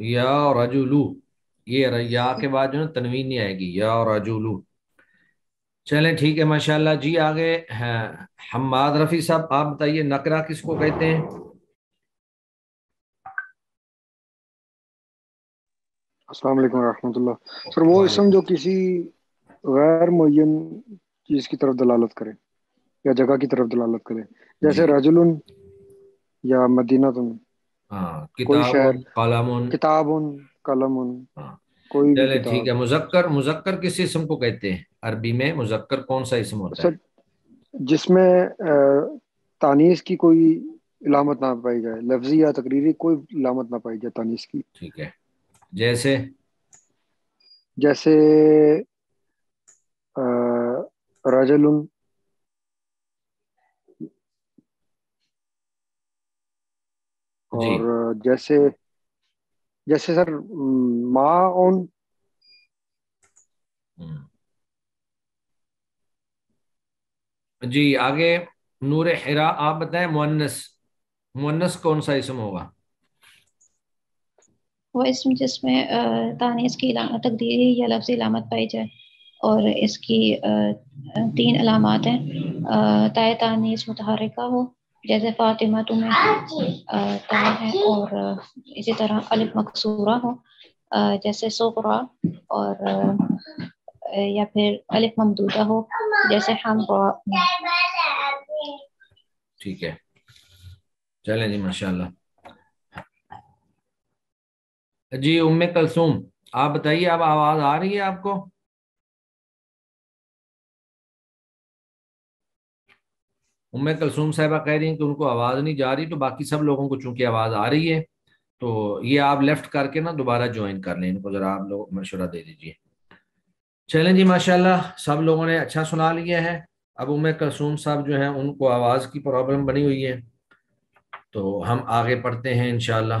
یا رجلو، یہ یا کے بعد جو ہے تنوین نہیں آئے گی، یا رجلو۔ چلیں ٹھیک ہے ماشاءاللہ جی۔ آگے ہیں حماد رفیع صاحب، آپ بتائیے نکرہ کس کو کہتے ہیں؟ السلام علیکم ورحمۃ اللہ۔ سر وہ اسم جو کسی غیر معین چیز کی طرف دلالت کرے یا جگہ کی طرف دلالت کرے، جیسے جی رجل یا مدینہ، ہاں، کوئی کتاب شہر، قلم۔ کتاب، قلم، ہاں کوئی بھی چلیں ٹھیک کتاب۔ ہے۔ مذکر، مذکر کس اسم کو کہتے ہیں عربی میں؟ مذکر کون سا اسم ہوتا سر ہے؟ جس میں تانیث کی کوئی علامت نہ پائی جائے، لفظی یا تقریری کوئی علامت نہ پائی جائے تانیث کی، ٹھیک ہے، جیسے جیسے رجل، جی اور جیسے سر ماؤن، جی آگے نور حرا، آپ بتائیں مؤنث، مؤنث کون سا اسم ہوگا؟ وہ اسم جس میں تانیث کی تقدیری یا لفظی علامت پائی جائے، اور اس کی 3 علامات ہیں۔ تائے تانیث متحرکہ ہو، جیسے فاطمہ میں تا ہے، اور اسی طرح الف مکسورہ ہو، جیسے سغرا، اور یا پھر الف ممدودہ ہو، جیسے حمراء۔ ٹھیک ہے، چلیں جی ماشاءاللہ جی۔ ام کلثوم آپ بتائیے، اب آواز آ رہی ہے آپ کو؟ ام کلثوم صاحبہ کہہ رہی ہیں کہ ان کو آواز نہیں جا رہی، تو باقی سب لوگوں کو چونکہ آواز آ رہی ہے تو یہ آپ لیفٹ کر کے نا دوبارہ جوائن کر لیں، ان کو ذرا آپ لوگ مشورہ دے دیجیے۔ چلیں جی ماشاءاللہ سب لوگوں نے اچھا سنا لیا ہے۔ اب ام کلثوم صاحب جو ہیں ان کو آواز کی پرابلم بنی ہوئی ہے، تو ہم آگے پڑھتے ہیں انشاءاللہ۔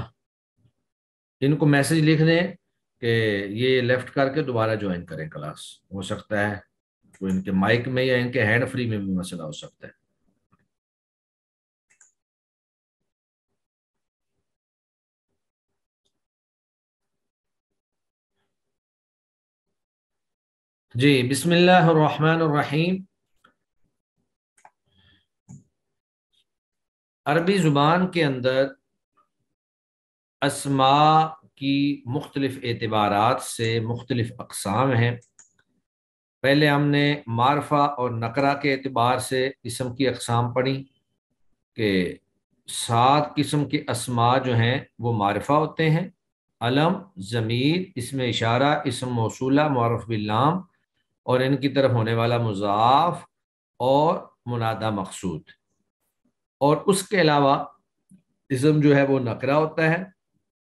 ان کو میسج لکھ دیں کہ یہ لیفٹ کر کے دوبارہ جوائن کریں کلاس، ہو سکتا ہے تو ان کے مائک میں یا ان کے ہینڈ فری میں بھی مسئلہ ہو سکتا ہے۔ جی بسم اللہ الرحمن الرحیم۔ عربی زبان کے اندر اسماء کی مختلف اعتبارات سے مختلف اقسام ہیں۔ پہلے ہم نے معرفہ اور نکرہ کے اعتبار سے اسم کی اقسام پڑھی کہ 7 قسم کے اسماء جو ہیں وہ معرفہ ہوتے ہیں: علم، ضمیر، اسم اشارہ، اسم موصولہ، معرف باللام، اور ان کی طرف ہونے والا مضاف اور منادی مقصود۔ اور اس کے علاوہ اسم جو ہے وہ نکرہ ہوتا ہے۔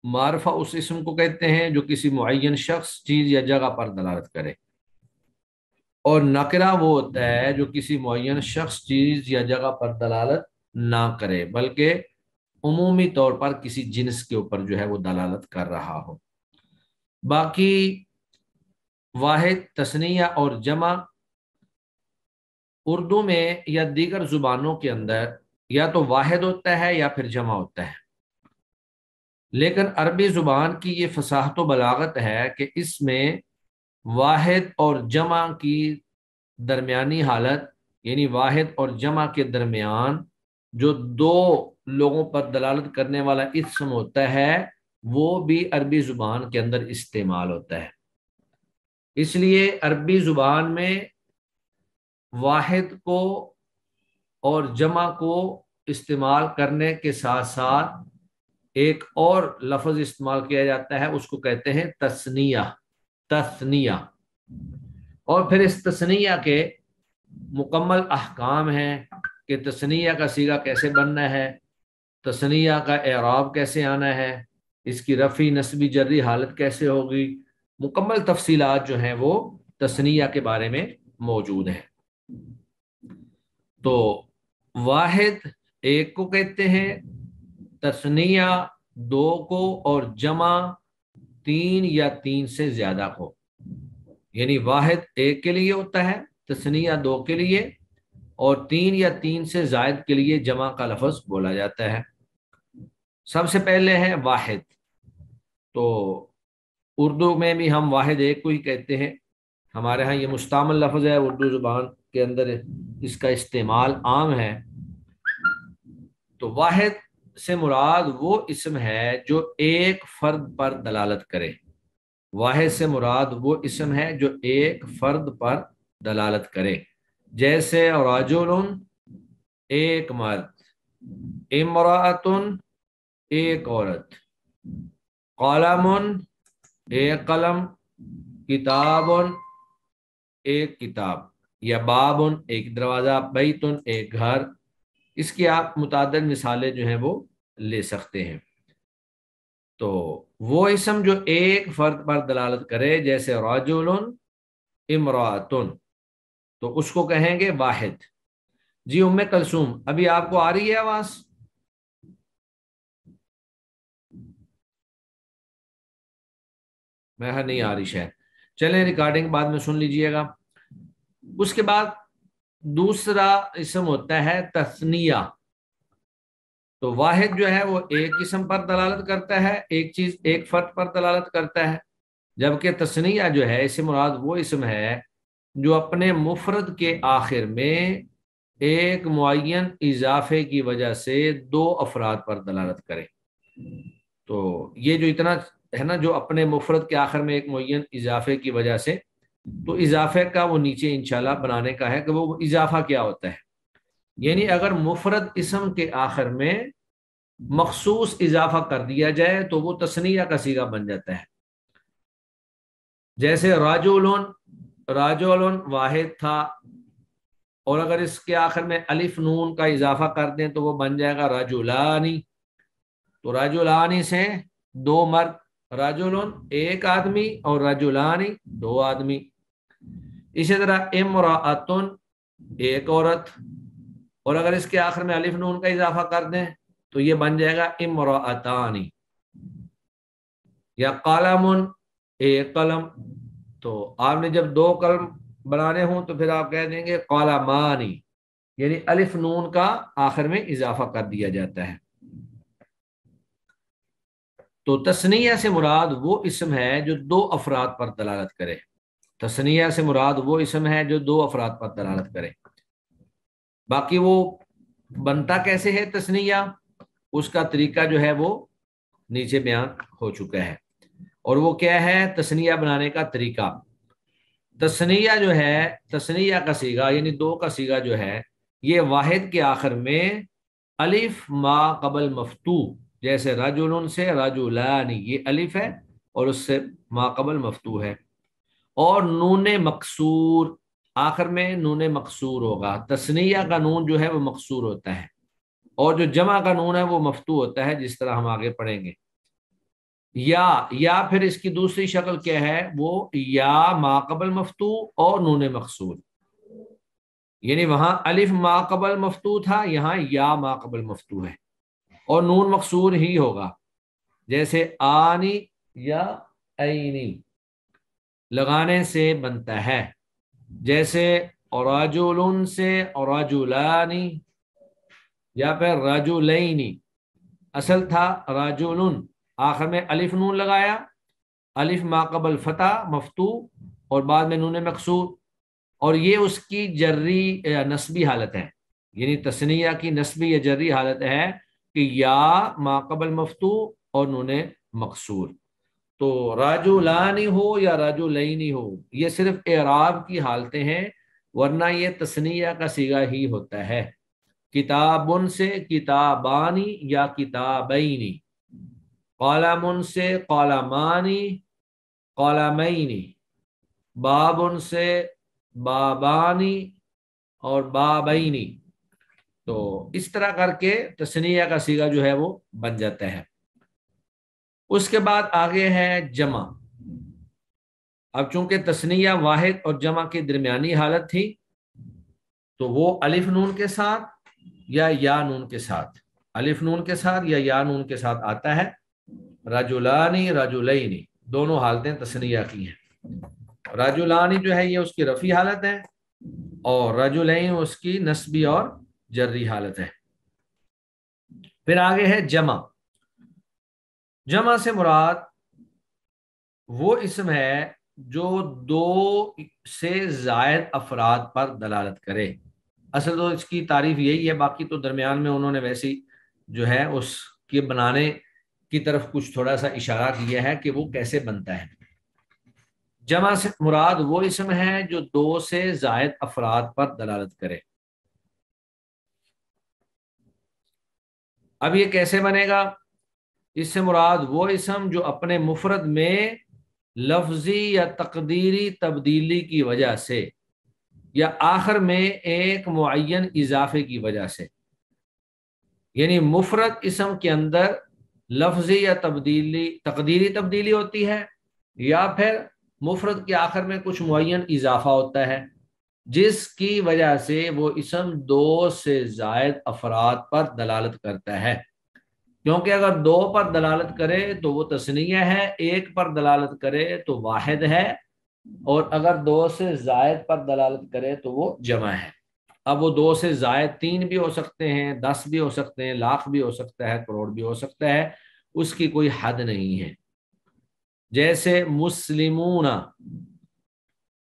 معرفہ اس اسم کو کہتے ہیں جو کسی معین شخص، چیز یا جگہ پر دلالت کرے، اور نکرہ وہ ہوتا ہے جو کسی معین شخص، چیز یا جگہ پر دلالت نہ کرے بلکہ عمومی طور پر کسی جنس کے اوپر جو ہے وہ دلالت کر رہا ہو۔ باقی واحد، تثنیہ اور جمع اردو میں یا دیگر زبانوں کے اندر یا تو واحد ہوتا ہے یا پھر جمع ہوتا ہے، لیکن عربی زبان کی یہ فصاحت و بلاغت ہے کہ اس میں واحد اور جمع کی درمیانی حالت، یعنی واحد اور جمع کے درمیان جو 2 لوگوں پر دلالت کرنے والا اسم ہوتا ہے وہ بھی عربی زبان کے اندر استعمال ہوتا ہے۔ اس لیے عربی زبان میں واحد کو اور جمع کو استعمال کرنے کے ساتھ ساتھ ایک اور لفظ استعمال کیا جاتا ہے، اس کو کہتے ہیں تثنیہ۔ تثنیہ، اور پھر اس تثنیہ کے مکمل احکام ہیں کہ تثنیہ کا صیغہ کیسے بننا ہے، تثنیہ کا اعراب کیسے آنا ہے، اس کی رفعی، نصبی، جری حالت کیسے ہوگی، مکمل تفصیلات جو ہیں وہ تثنیہ کے بارے میں موجود ہیں۔ تو واحد 1 کو کہتے ہیں، تثنیہ 2 کو، اور جمع 3 یا 3 سے زیادہ کو۔ یعنی واحد 1 کے لیے ہوتا ہے، تثنیہ 2 کے لیے، اور 3 یا 3 سے زائد کے لیے جمع کا لفظ بولا جاتا ہے۔ سب سے پہلے ہے واحد، تو اردو میں بھی ہم واحد ایک کو ہی کہتے ہیں، ہمارے ہاں یہ مستعمل لفظ ہے، اردو زبان کے اندر اس کا استعمال عام ہے۔ تو واحد سے مراد وہ اسم ہے جو ایک فرد پر دلالت کرے، واحد سے مراد وہ اسم ہے جو ایک فرد پر دلالت کرے، جیسے رجل ایک مرد، امرأۃ ایک عورت، قلم ایک قلم، کتاب ایک کتاب، یا باب ایک دروازہ، بیت ایک گھر۔ اس کی آپ متعدد مثالیں جو ہیں وہ لے سکتے ہیں۔ تو وہ اسم جو ایک فرد پر دلالت کرے جیسے رجل امرأۃ، تو اس کو کہیں گے واحد۔ جی ام کلثوم، ابھی آپ کو آ رہی ہے آواز؟ میں نہیں آ رہی شاید، چلیں ریکارڈنگ بعد میں سن لیجئے گا۔ اس کے بعد دوسرا اسم ہوتا ہے تثنیہ۔ تو واحد جو ہے وہ ایک اسم پر دلالت کرتا ہے، ایک چیز ایک فرد پر دلالت کرتا ہے، جبکہ تثنیہ جو ہے اس سے مراد وہ اسم ہے جو اپنے مفرد کے آخر میں ایک معین اضافے کی وجہ سے دو افراد پر دلالت کرے۔ تو یہ جو اتنا ہے نا، جو اپنے مفرد کے آخر میں ایک معین اضافے کی وجہ سے، تو اضافے کا وہ نیچے انشاءاللہ بنانے کا ہے کہ وہ اضافہ کیا ہوتا ہے۔ یعنی اگر مفرد اسم کے آخر میں مخصوص اضافہ کر دیا جائے تو وہ تثنیہ کا صیغہ بن جاتا ہے۔ جیسے راجل واحد تھا، اور اگر اس کے آخر میں الف نون کا اضافہ کر دیں تو وہ بن جائے گا رجلانی۔ تو رجلانی سے دو مرد، رجل ایک آدمی، اور رجلانی دو آدمی۔ اسی طرح امرأۃ ایک عورت، اور اگر اس کے آخر میں الف نون کا اضافہ کر دیں تو یہ بن جائے گا امرأتانی۔ یا قلم ایک قلم، تو آپ نے جب دو قلم بنانے ہوں تو پھر آپ کہہ دیں گے قلمانی، یعنی الف نون کا آخر میں اضافہ کر دیا جاتا ہے۔ تو تثنیہ سے مراد وہ اسم ہے جو دو افراد پر دلالت کرے، تثنیہ سے مراد وہ اسم ہے جو دو افراد پر دلالت کرے۔ باقی وہ بنتا کیسے ہے تثنیہ، اس کا طریقہ جو ہے وہ نیچے بیان ہو چکا ہے۔ اور وہ کیا ہے تثنیہ بنانے کا طریقہ؟ تثنیہ جو ہے، تثنیہ کا صیغہ یعنی دو کا صیغہ جو ہے، یہ واحد کے آخر میں الف ما قبل مفتوح، جیسے رجل سے رجلان، یہ الف ہے اور اس سے ما قبل مفتوح ہے، اور نون مکسور، آخر میں نون مکسور ہوگا۔ تثنیہ کا نون جو ہے وہ مکسور ہوتا ہے، اور جو جمع کا نون ہے وہ مفتوح ہوتا ہے، جس طرح ہم آگے پڑھیں گے۔ یا پھر اس کی دوسری شکل کیا ہے، وہ یا ما قبل مفتوح اور نون مکسور، یعنی وہاں الف ما قبل مفتوح تھا، یہاں یا ما قبل مفتوح ہے، اور نون مکسور ہی ہوگا، جیسے آنی یا اینی لگانے سے بنتا ہے، جیسے رجل سے رجلانی، یا پھر رجلینی، اصل تھا رجل، آخر میں الف نون لگایا، الف ما قبل فتح مفتوح اور بعد میں نون مکسور، اور یہ اس کی جری یا نسبی حالت ہے، یعنی تثنیہ کی نسبی یا جری حالت ہے کہ یا ما قبل مفتوح اور نون مکسور۔ تو رجلانی ہو یا رجلینی ہو، یہ صرف اعراب کی حالتیں ہیں، ورنہ یہ تثنیہ کا صیغہ ہی ہوتا ہے۔ کتابن سے کتابانی یا کتابینی، قلم سے قلمانی قلمینی، بابن سے بابانی اور بابینی۔ تو اس طرح کر کے تثنیہ کا صیغہ جو ہے وہ بن جاتا ہے۔ اس کے بعد آگے ہے جمع۔ اب چونکہ تثنیہ واحد اور جمع کی درمیانی حالت تھی، تو وہ الف نون کے ساتھ یا نون کے ساتھ، الف نون کے ساتھ یا نون کے ساتھ آتا ہے۔ رجلانی رجلینی دونوں حالتیں تثنیہ کی ہیں۔ رجلانی جو ہے یہ اس کی رفعی حالت ہے، اور رجلین اس کی نسبی اور جری حالت ہے۔ پھر آگے ہے جمع۔ جمع سے مراد وہ اسم ہے جو دو سے زائد افراد پر دلالت کرے. اصل تو اس کی تعریف یہی ہے، باقی تو درمیان میں انہوں نے ویسی جو ہے اس کے بنانے کی طرف کچھ تھوڑا سا اشارہ کیا ہے کہ وہ کیسے بنتا ہے. جمع سے مراد وہ اسم ہے جو دو سے زائد افراد پر دلالت کرے. اب یہ کیسے بنے گا؟ اس سے مراد وہ اسم جو اپنے مفرد میں لفظی یا تقدیری تبدیلی کی وجہ سے یا آخر میں ایک معین اضافے کی وجہ سے، یعنی مفرد اسم کے اندر لفظی یا تقدیری تبدیلی ہوتی ہے، یا پھر مفرد کے آخر میں کچھ معین اضافہ ہوتا ہے جس کی وجہ سے وہ اسم دو سے زائد افراد پر دلالت کرتا ہے. کیونکہ اگر دو پر دلالت کرے تو وہ تثنیہ ہے، ایک پر دلالت کرے تو واحد ہے، اور اگر دو سے زائد پر دلالت کرے تو وہ جمع ہے. اب وہ دو سے زائد 3 بھی ہو سکتے ہیں، 10 بھی ہو سکتے ہیں، لاکھ بھی ہو سکتا ہے، کروڑ بھی ہو سکتا ہے، اس کی کوئی حد نہیں ہے. جیسے مسلمون،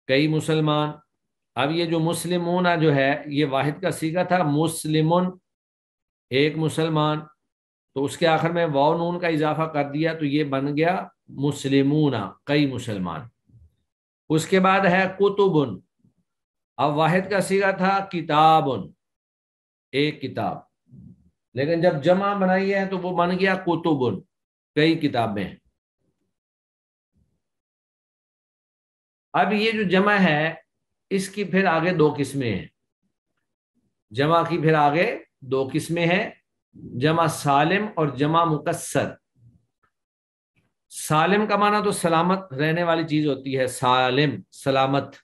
کئی مسلمان. اب یہ جو مسلمون جو ہے یہ واحد کا صیغہ تھا، مسلمن ایک مسلمان، تو اس کے آخر میں واو نون کا اضافہ کر دیا تو یہ بن گیا مسلمون، کئی مسلمان. اس کے بعد ہے کتبن، اب واحد کا صیغہ تھا کتابن ایک کتاب، لیکن جب جمع بنائی ہے تو وہ بن گیا کتبن کئی کتابیں. اب یہ جو جمع ہے اس کی پھر آگے دو قسمیں ہیں. جمع کی پھر آگے دو قسمیں ہیں، جمع سالم اور جمع مکسر. سالم کا معنی تو سلامت رہنے والی چیز ہوتی ہے، سالم سلامت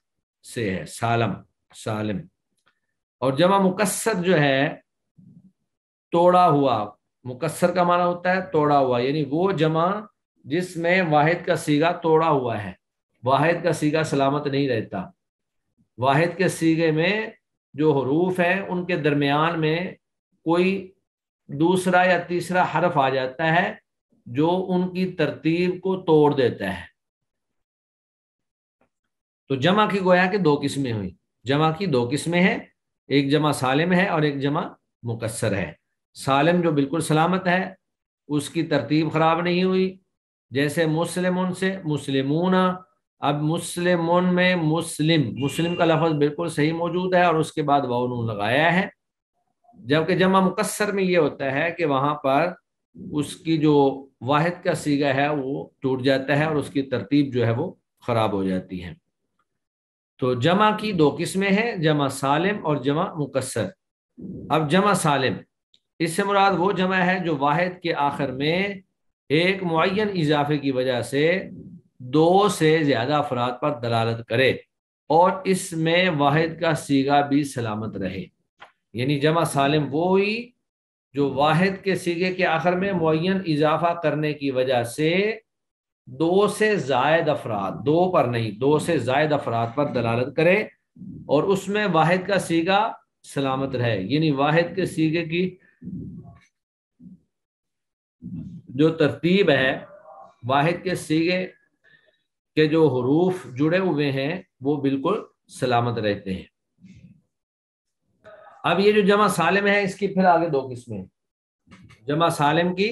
سے ہے، سالم. اور جمع مکسر جو ہے توڑا ہوا، مکسر کا معنی ہوتا ہے توڑا ہوا، یعنی وہ جمع جس میں واحد کا صیغہ توڑا ہوا ہے. واحد کا صیغہ سلامت نہیں رہتا. واحد کے صیغے میں جو حروف ہیں ان کے درمیان میں کوئی دوسرا یا تیسرا حرف آ جاتا ہے جو ان کی ترتیب کو توڑ دیتا ہے. تو جمع کی گویا کہ دو قسمیں ہوئی. جمع کی دو قسمیں ہیں، ایک جمع سالم ہے اور ایک جمع مکسر ہے. سالم جو بالکل سلامت ہے، اس کی ترتیب خراب نہیں ہوئی، جیسے مسلمون سے مسلمون. اب مسلمون میں مسلم کا لفظ بالکل صحیح موجود ہے اور اس کے بعد واو نون لگایا ہے. جبکہ جمع مکسر میں یہ ہوتا ہے کہ وہاں پر اس کی جو واحد کا صیغہ ہے وہ ٹوٹ جاتا ہے اور اس کی ترتیب جو ہے وہ خراب ہو جاتی ہے. تو جمع کی دو قسمیں ہیں، جمع سالم اور جمع مکسر. اب جمع سالم، اس سے مراد وہ جمع ہے جو واحد کے آخر میں ایک معین اضافے کی وجہ سے دو سے زیادہ افراد پر دلالت کرے اور اس میں واحد کا صیغہ بھی سلامت رہے. یعنی جمع سالم وہی جو واحد کے صیغے کے آخر میں معین اضافہ کرنے کی وجہ سے دو سے زائد افراد، دو پر نہیں، دو سے زائد افراد پر دلالت کرے اور اس میں واحد کا صیغہ سلامت رہے. یعنی واحد کے صیغے کی جو ترتیب ہے، واحد کے صیغے کے جو حروف جڑے ہوئے ہیں وہ بالکل سلامت رہتے ہیں. اب یہ جو جمع سالم ہے اس کی پھر آگے دو قسمیں ہیں. جمع سالم کی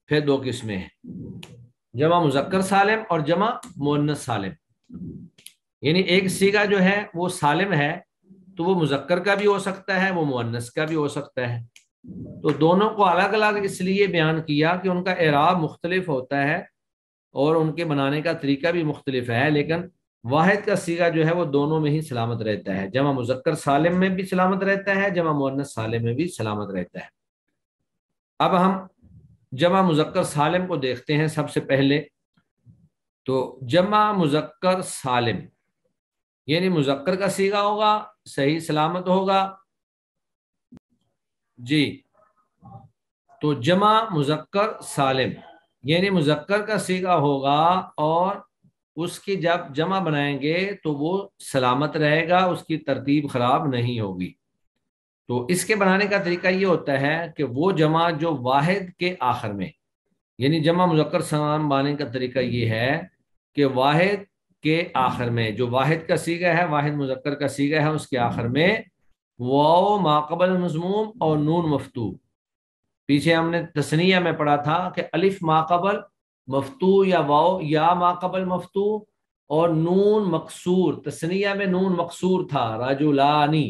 پھر دو قسمیں ہیں، جمع مذکر سالم اور جمع مؤنث سالم. یعنی ایک صیغہ جو ہے وہ سالم ہے تو وہ مذکر کا بھی ہو سکتا ہے، وہ مؤنث کا بھی ہو سکتا ہے. تو دونوں کو الگ الگ اس لیے بیان کیا کہ ان کا اعراب مختلف ہوتا ہے اور ان کے بنانے کا طریقہ بھی مختلف ہے، لیکن واحد کا صیغہ جو ہے وہ دونوں میں ہی سلامت رہتا ہے. جمع مذکر سالم میں بھی سلامت رہتا ہے، جمع مؤنث سالم میں بھی سلامت رہتا ہے. اب ہم جمع مذکر سالم کو دیکھتے ہیں. سب سے پہلے تو جمع مذکر سالم یعنی مذکر کا صیغہ ہوگا، صحیح سلامت ہوگا. جی، تو جمع مذکر سالم یعنی مذکر کا صیغہ ہوگا اور اس کی جب جمع بنائیں گے تو وہ سلامت رہے گا، اس کی ترتیب خراب نہیں ہوگی. تو اس کے بنانے کا طریقہ یہ ہوتا ہے کہ وہ جمع جو واحد کے آخر میں، یعنی جمع مذکر سالم بنانے کا طریقہ یہ ہے کہ واحد کے آخر میں جو واحد کا صیغہ ہے، واحد مذکر کا صیغہ ہے، اس کے آخر میں واو ماقبل مضموم اور نون مفتوح. پیچھے ہم نے تثنیہ میں پڑھا تھا کہ الف ماقبل مفتوح یا واو یا ماقبل مفتوح اور نون مقصور. تثنیہ میں نون مقصور تھا، رجلانی،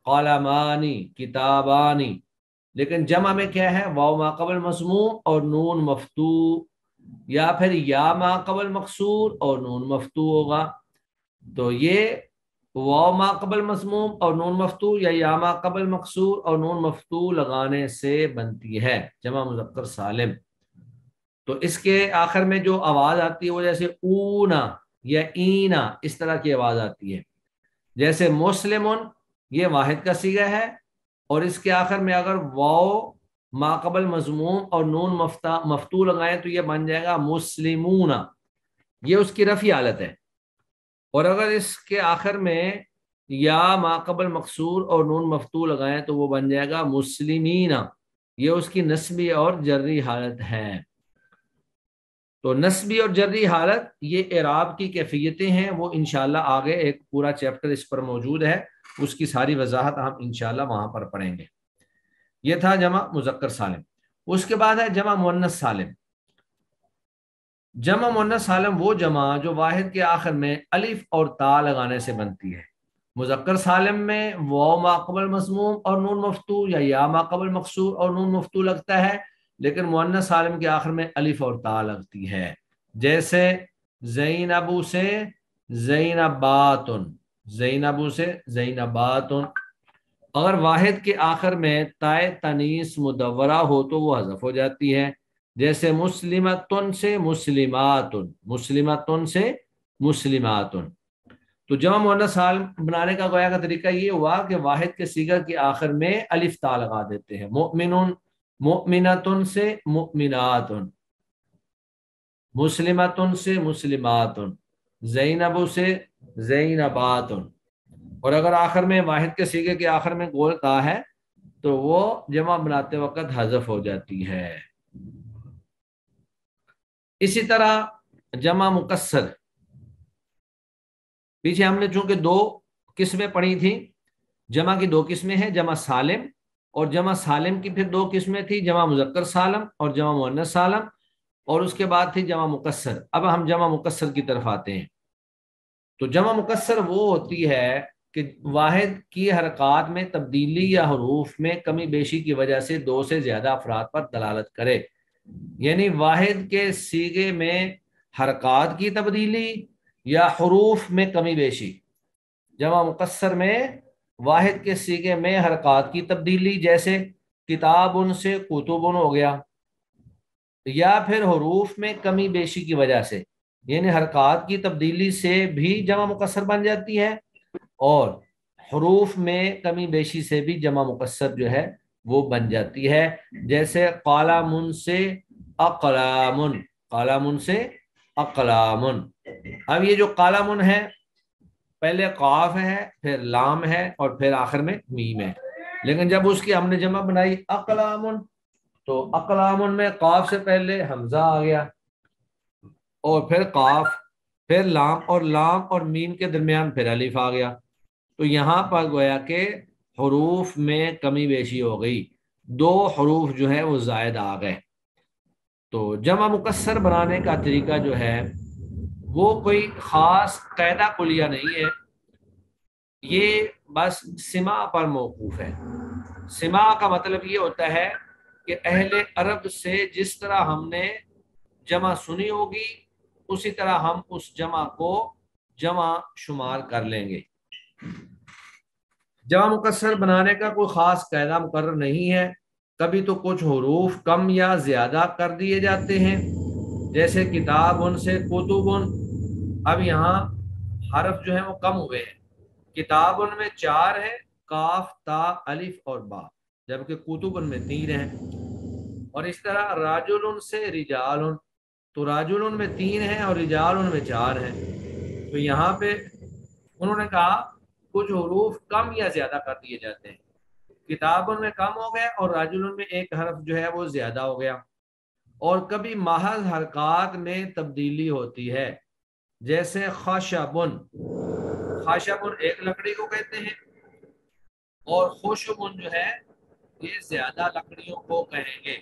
قلمانی، کتابانی. لیکن جمع میں کیا ہے؟ واو ماقبل مضموم اور نون مفتوح، یا پھر یا ماقبل مقصور اور نون مفتوح ہوگا. تو یہ واو ماقبل مضموم اور نون مفتوح یا ماقبل مقصور اور نون مفتوح لگانے سے بنتی ہے جمع مذکر سالم. تو اس کے آخر میں جو آواز آتی ہے وہ جیسے اونا یا اینا، اس طرح کی آواز آتی ہے. جیسے مسلمن، یہ واحد کا صیغہ ہے، اور اس کے آخر میں اگر واو ماقبل مضموم اور نون مفتوح لگائیں تو یہ بن جائے گا مسلمون، یہ اس کی رفعی حالت ہے. اور اگر اس کے آخر میں یا ماقبل مقصور اور نون مفتوح لگائیں تو وہ بن جائے گا مسلمین، یہ اس کی نسبی اور جری حالت ہے. تو نسبی اور جری حالت یہ اعراب کی کیفیتیں ہیں، وہ انشاءاللہ آگے ایک پورا چیپٹر اس پر موجود ہے، اس کی ساری وضاحت ہم انشاءاللہ وہاں پر پڑھیں گے. یہ تھا جمع مذکر سالم. اس کے بعد ہے جمع مؤنث سالم. جمع مؤنث سالم وہ جمع جو واحد کے آخر میں الف اور تا لگانے سے بنتی ہے. مذکر سالم میں واو ماقبل مضموم اور نون مفتوح یا ماقبل مقصور اور نون مفتوح لگتا ہے، لیکن مؤنث سالم کے آخر میں الف اور تا لگتی ہے. جیسے زینبو سے زینباتن، زینبو سے زینباتن. اگر واحد کے آخر میں تائے تانیث مدورہ ہو تو وہ حذف ہو جاتی ہے. جیسے مسلمتن سے مسلماتن، مسلمتن سے مسلماتن. تو جمع مؤنث سالم بنانے کا گویا کا طریقہ یہ ہوا کہ واحد کے صیغہ کے آخر میں الف تا لگا دیتے ہیں. مؤمنون مؤمناتن سے مؤمناتن، مسلمتن سے مسلماتن، زینب سے زینباتن. اور اگر آخر میں واحد کے صیغے کے آخر میں گول تا ہے تو وہ جمع بناتے وقت حذف ہو جاتی ہے. اسی طرح جمع مکسر، پیچھے ہم نے چونکہ دو قسمیں پڑھی تھیں، جمع کی دو قسمیں ہیں، جمع سالم اور جمع سالم کی پھر دو قسمیں تھی، جمع مذکر سالم اور جمع مؤنث سالم، اور اس کے بعد تھی جمع مکسر. اب ہم جمع مکسر کی طرف آتے ہیں. تو جمع مکسر وہ ہوتی ہے کہ واحد کی حرکات میں تبدیلی یا حروف میں کمی بیشی کی وجہ سے دو سے زیادہ افراد پر دلالت کرے. یعنی واحد کے صیغے میں حرکات کی تبدیلی یا حروف میں کمی بیشی. جمع مکسر میں واحد کے صیغے میں حرکات کی تبدیلی، جیسے کتابن سے کتبن ہو گیا، یا پھر حروف میں کمی بیشی کی وجہ سے، یعنی حرکات کی تبدیلی سے بھی جمع مکسر بن جاتی ہے، اور حروف میں کمی بیشی سے بھی جمع مکسر جو ہے وہ بن جاتی ہے. جیسے قلم سے اقلام، قلم سے اقلام. اب یہ جو قلم ہے پہلے قاف ہے، پھر لام ہے، اور پھر آخر میں میم ہے. لیکن جب اس کی ہم نے جمع بنائی اقلام، تو اقلام میں قاف سے پہلے حمزہ آ گیا، اور پھر قاف، پھر لام، اور لام اور میم کے درمیان پھر الف آ گیا. تو یہاں پر گویا کہ حروف میں کمی بیشی ہو گئی، دو حروف جو ہے وہ زائد آ گئے. تو جمع مکسر بنانے کا طریقہ جو ہے وہ کوئی خاص قاعدہ کلیہ نہیں ہے، یہ بس سماع پر موقوف ہے. سماع کا مطلب یہ ہوتا ہے کہ اہل عرب سے جس طرح ہم نے جمع سنی ہوگی اسی طرح ہم اس جمع کو جمع شمار کر لیں گے. جمع مکسر بنانے کا کوئی خاص قاعدہ مقرر نہیں ہے. کبھی تو کچھ حروف کم یا زیادہ کر دیے جاتے ہیں، جیسے کتابن سے کتبن. اب یہاں حرف جو ہیں وہ کم ہوئے ہیں. کتابن میں 4 ہے، کاف، تا، الف اور با، جبکہ کتبن میں 3 ہیں. اور اس طرح راجلن سے رجالن، تو راجلن میں 3 ہیں اور رجالن میں 4 ہیں. تو یہاں پہ انہوں نے کہا کچھ حروف کم یا زیادہ کر دیے جاتے ہیں. کتابن میں کم ہو گئے اور راجلن میں ایک حرف جو ہے وہ زیادہ ہو گیا. اور کبھی محض حرکات میں تبدیلی ہوتی ہے، جیسے خاشبن، خاشبن ایک لکڑی کو کہتے ہیں، اور خوشبن جو ہے یہ زیادہ لکڑیوں کو کہیں گے۔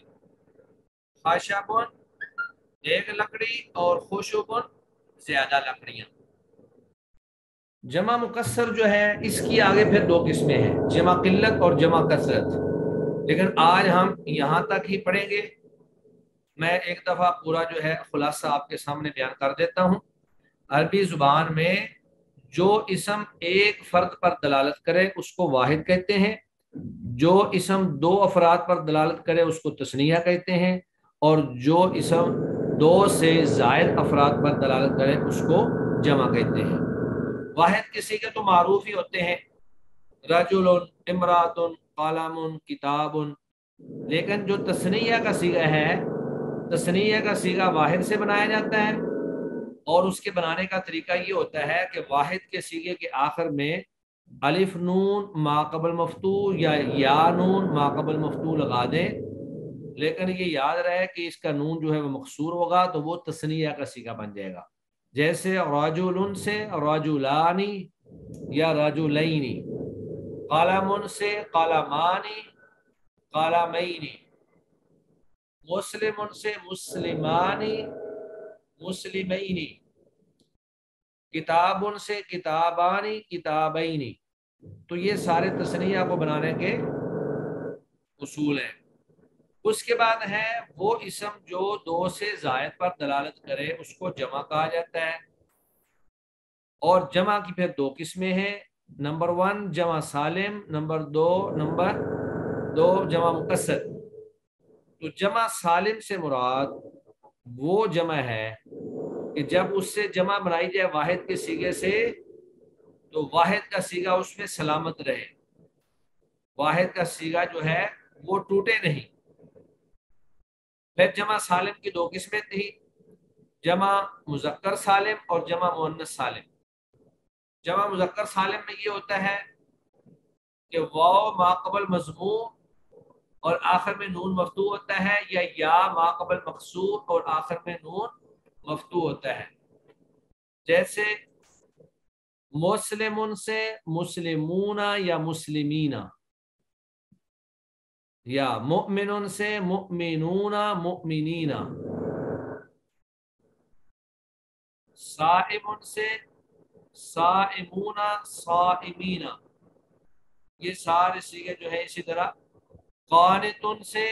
خاشبن ایک لکڑی اور خوشبن زیادہ لکڑیاں۔ جمع مکسر جو ہے اس کی آگے پھر دو قسمیں ہیں، جمع قلت اور جمع کثرت، لیکن آج ہم یہاں تک ہی پڑھیں گے۔ میں ایک دفعہ پورا جو ہے خلاصہ آپ کے سامنے بیان کر دیتا ہوں۔ عربی زبان میں جو اسم ایک فرد پر دلالت کرے اس کو واحد کہتے ہیں، جو اسم دو افراد پر دلالت کرے اس کو تثنیہ کہتے ہیں، اور جو اسم دو سے زائد افراد پر دلالت کرے اس کو جمع کہتے ہیں۔ واحد کے صیغے تو معروف ہی ہوتے ہیں، رجل، امرات، قلم، کتاب، لیکن جو تثنیہ کا صیغہ ہے، تثنیہ کا صیغہ واحد سے بنایا جاتا ہے، اور اس کے بنانے کا طریقہ یہ ہوتا ہے کہ واحد کے صیغے کے آخر میں الف نون ما قبل مفتوح یا نون ما قبل مفتوح لگا دیں، لیکن یہ یاد رہے کہ اس کا نون جو ہے وہ مقصور ہوگا تو وہ تثنیہ کا صیغہ بن جائے گا۔ جیسے رجل سے رجلانی یا رجلینی، قلم سے قلمانی قلمینی، مسلم سے مسلمانی مسلمینی، کتاب سے کتابانی کتابینی۔ تو یہ سارے تثنیہ کو بنانے کے اصول ہیں۔ اس کے بعد ہے وہ اسم جو دو سے زائد پر دلالت کرے اس کو جمع کہا جاتا ہے، اور جمع کی پھر دو قسمیں ہیں، نمبر 1 جمع سالم، نمبر 2 جمع مکسر۔ تو جمع سالم سے مراد وہ جمع ہے کہ جب اس سے جمع بنائی جائے واحد کے صیغے سے تو واحد کا صیغہ اس میں سلامت رہے، واحد کا صیغہ جو ہے وہ ٹوٹے نہیں۔ پھر جمع سالم کی دو قسمیں تھیں، جمع مذکر سالم اور جمع مؤنث سالم۔ جمع مذکر سالم میں یہ ہوتا ہے کہ واو ما قبل مضموم اور آخر میں نون مفتوح ہوتا ہے، یا ما قبل مقصور اور آخر میں نون مفتوح ہوتا ہے۔ جیسے مسلم سے مسلمون یا مسلمین، یا مؤمن سے مؤمنون مؤمنین، صائم سے صائمون صائمین، یہ سارے صیغے جو ہے اسی طرح۔ قانتن سے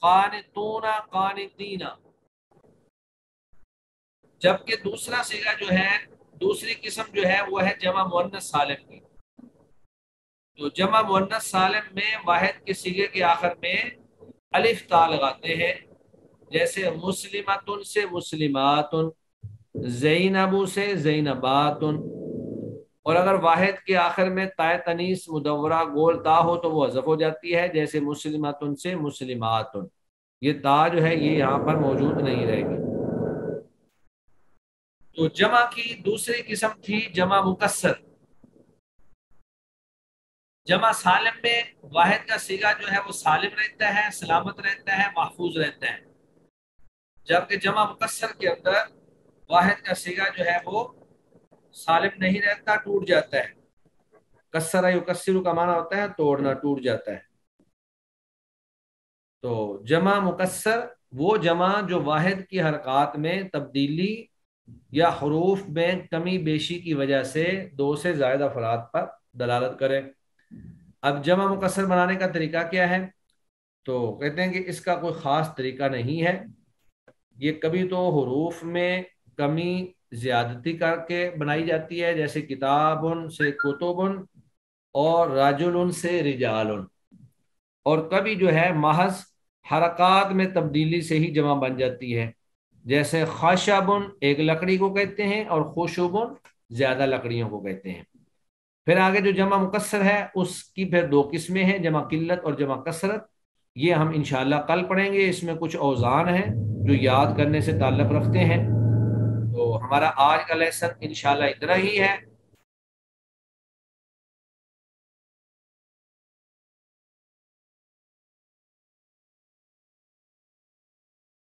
قانتون قانتین، جبکہ دوسرا صیغہ جو ہے، دوسری قسم جو ہے وہ ہے جمع مؤنث سالم کی۔ تو جمع مؤنث سالم میں واحد کے صیغے کے آخر میں الف تا لگاتے ہیں، جیسے مسلمۃ سے مسلمات، زینب سے زینبات، اور اگر واحد کے آخر میں تائے تنیث مدورہ گول تا ہو تو وہ حذف ہو جاتی ہے، جیسے مسلمۃ سے مسلمات۔ یہ تا جو ہے یہ یہاں پر موجود نہیں رہے گی۔ تو جمع کی دوسری قسم تھی جمع مکسر۔ جمع سالم میں واحد کا صیغہ جو ہے وہ سالم رہتا ہے، سلامت رہتا ہے، محفوظ رہتا ہے، جبکہ جمع مکسر کے اندر واحد کا صیغہ جو ہے وہ سالم نہیں رہتا، ٹوٹ جاتا ہے۔ کسرہ یکسر کا معنی ہوتا ہے توڑنا، ٹوٹ جاتا ہے۔ تو جمع مکسر وہ جمع جو واحد کی حرکات میں تبدیلی یا حروف میں کمی بیشی کی وجہ سے دو سے زائد افراد پر دلالت کرے۔ اب جمع مکسر بنانے کا طریقہ کیا ہے؟ تو کہتے ہیں کہ اس کا کوئی خاص طریقہ نہیں ہے، یہ کبھی تو حروف میں کمی زیادتی کر کے بنائی جاتی ہے، جیسے کتابن سے کتبن اور رجل سے رجال، اور کبھی جو ہے محض حرکات میں تبدیلی سے ہی جمع بن جاتی ہے، جیسے خشبن ایک لکڑی کو کہتے ہیں اور خشبن زیادہ لکڑیوں کو کہتے ہیں۔ پھر آگے جو جمع مکسر ہے اس کی پھر دو قسمیں ہیں، جمع قلت اور جمع کثرت، یہ ہم انشاءاللہ کل پڑھیں گے۔ اس میں کچھ اوزان ہیں جو یاد کرنے سے تعلق رکھتے ہیں۔ تو ہمارا آج کا لیسن انشاءاللہ اتنا ہی ہے۔